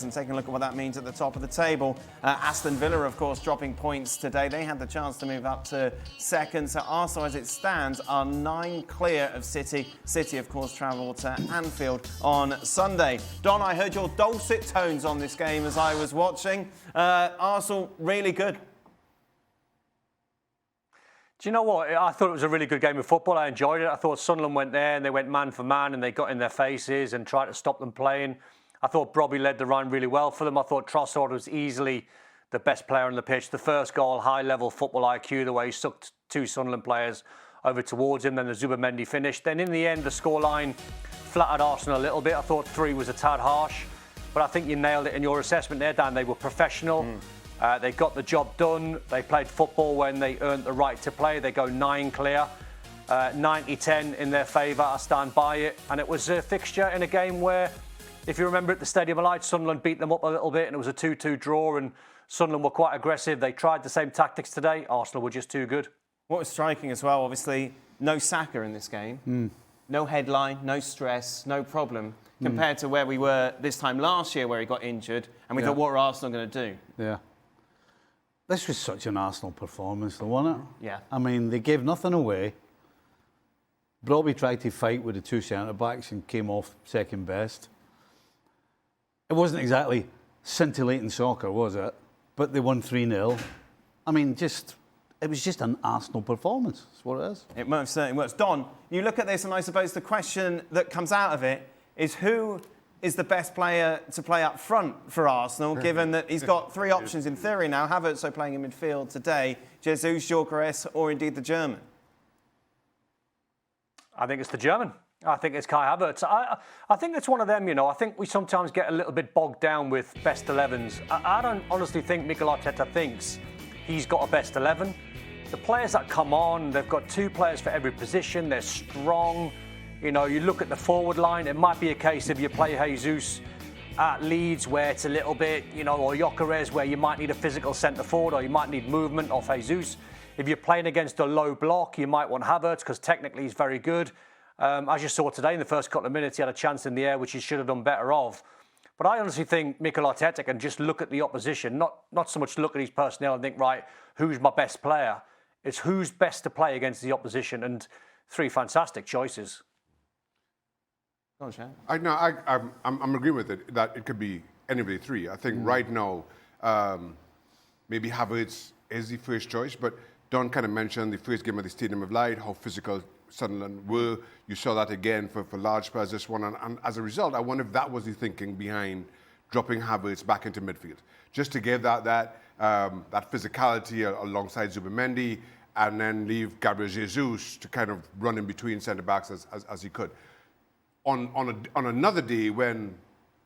And taking a look at what that means at the top of the table. Aston Villa, of course, dropping points today. They had the chance to move up to second. So Arsenal, as it stands, are 9 clear of City. City, of course, travel to Anfield on Sunday. Don, I heard your dulcet tones on this game as I was watching. Arsenal, really good. Do you know what? I thought it was a really good game of football. I enjoyed it. I thought Sunderland went there and they went man for man and they got in their faces and tried to stop them playing. I thought Brobby led the run really well for them. I thought Trossard was easily the best player on the pitch. The first goal, high-level football IQ, the way he sucked 2 Sunderland players over towards him. Then the Zubimendi finish. Then in the end, the scoreline flattered Arsenal a little bit. I thought 3 was a tad harsh. But I think you nailed it in your assessment there, Dan. They were professional. They got the job done. They played football when they earned the right to play. They go 9 clear. 90-10 in their favour. I stand by it. And it was a fixture in a game where, if you remember at the Stadium of Light, Sunderland beat them up a little bit and it was a 2-2 draw and Sunderland were quite aggressive. They tried the same tactics today. Arsenal were just too good. What was striking as well, obviously, no Shaka in this game. No headline, no stress, no problem, compared to where we were this time last year where he got injured and we thought, what are Arsenal going to do? Yeah. This was such an Arsenal performance, though, wasn't it? Yeah. I mean, they gave nothing away. Brobby tried to fight with the 2 centre-backs and came off second best. It wasn't exactly scintillating soccer, was it? But they won 3-0. I mean, it was just an Arsenal performance. That's what it is. It most certainly was. Don, you look at this and I suppose the question that comes out of it is who is the best player to play up front for Arsenal, given that he's got 3 options in theory now. Havertz so playing in midfield today, Jesus, Gyökeres, or indeed the German? I think it's the German. I think it's Kai Havertz. I think it's one of them, you know. I think we sometimes get a little bit bogged down with best 11s. I don't honestly think Nicol thinks he's got a best 11. The players that come on, they've got 2 players for every position. They're strong. You know, you look at the forward line, it might be a case of you play Jesus at Leeds where it's a little bit, you know, or Gyökeres where you might need a physical centre forward or you might need movement off Jesus. If you're playing against a low block, you might want Havertz because technically he's very good. As you saw today, in the first couple of minutes, he had a chance in the air, which he should have done better of. But I honestly think Mikel Arteta can just look at the opposition, not so much look at his personnel and think, right, who's my best player? It's who's best to play against the opposition, and 3 fantastic choices. Go on, Shane. I'm agreeing with it, that it could be any of the 3. I think right now, maybe Havertz is the first choice, but Don kind of mentioned the first game at the Stadium of Light, how physical Sunderland were. You saw that again for large spells this one. And as a result, I wonder if that was the thinking behind dropping Havertz back into midfield. Just to give that physicality alongside Zubimendi and then leave Gabriel Jesus to kind of run in between centre-backs as he could. On another day when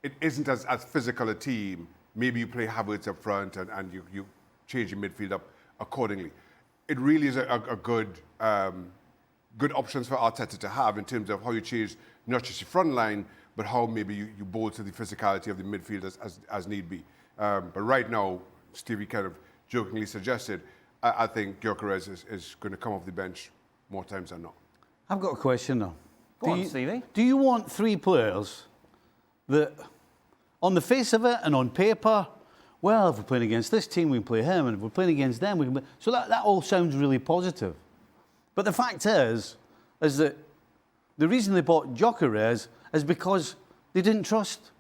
it isn't as physical a team, maybe you play Havertz up front and you change your midfield up accordingly. It really is a good options for Arteta to have in terms of how you change not just your front line, but how maybe you bolster the physicality of the midfield as need be. But right now, Stevie kind of jokingly suggested, I think Gyökeres is going to come off the bench more times than not. I've got a question, though. Go on, Stevie. Do you want 3 players that, on the face of it and on paper, well, if we're playing against this team, we can play him, and if we're playing against them, we can play... So that all sounds really positive. But the fact is that the reason they bought Gyökeres is because they didn't trust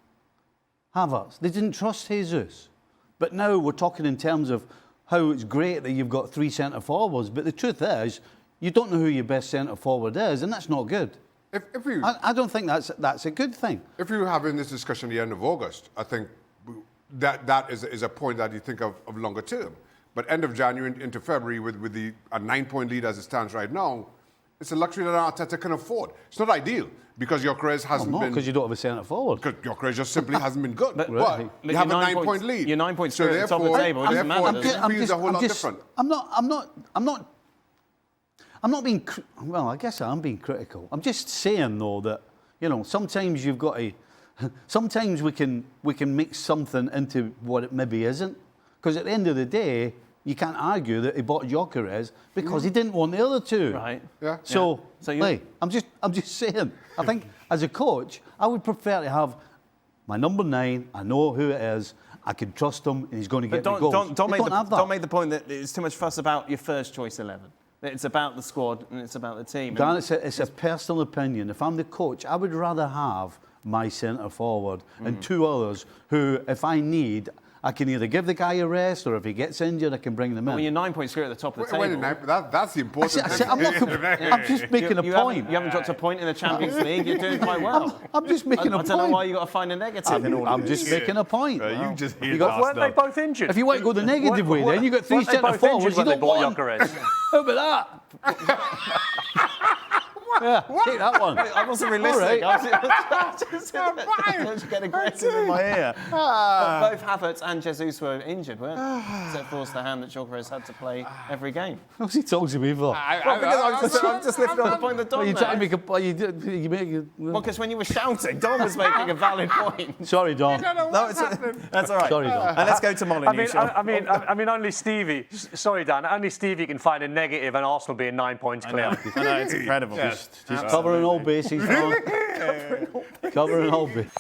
Havertz. They didn't trust Jesus. But now we're talking in terms of how it's great that you've got 3 centre-forwards. But the truth is, you don't know who your best centre-forward is, and that's not good. I don't think that's a good thing. If we were having this discussion at the end of August, I think that is a point that you think of longer term. But end of January into February with a 9-point lead as it stands right now, it's a luxury that Arteta can afford. It's not ideal because Gyökeres hasn't been... because you don't have a centre-forward. Because Gyökeres just simply hasn't been good. But you have a 9-point lead. You're 9 points at the top of the table. It doesn't matter. It feels a whole lot different. I'm not being... Well, I guess I am being critical. I'm just saying, though, that, you know, sometimes you've got to... Sometimes we can make something into what it maybe isn't. Because at the end of the day, you can't argue that he bought Gyökeres because he didn't want the other 2. Right. Yeah. So hey, I'm just saying. I think as a coach, I would prefer to have my number 9, I know who it is, I can trust him, and he's going to get the goals. Don't make Don't make the point that it's too much fuss about your first choice 11. It's about the squad and it's about the team. Dan, it's a personal opinion. If I'm the coach, I would rather have my centre forward and 2 others who, if I need, I can either give the guy a rest, or if he gets injured, I can bring them in. Well, you're 9 points clear at the top of the table. That's the important thing. I'm just making a point. You haven't dropped a point in the Champions League. You're doing quite well. I'm just making a point. I don't know why you got to find a negative in all of I'm this. just making a point. You just Weren't they both injured? If you want to go the negative way, then you got 3 centre forwards. You don't want. How about that? Yeah, take that one. I wasn't realistic. All right. I was just getting aggressive in my ear. But both Havertz and Jesus were injured, weren't they? So it forced the hand that Gyökeres had to play every game. What's he talking to me for? I'm just lifting on the point that Don You made. trying to make a... You make Well, because when you were shouting, Don was making a valid point. Sorry, Don. No, that's all right. Sorry, Don. And let's go to Molyneux. I mean, only Stevie. Sorry, Dan. Only Stevie can find a negative, and Arsenal being 9 points clear. I know, it's incredible. Just covering all bases. Covering all bases.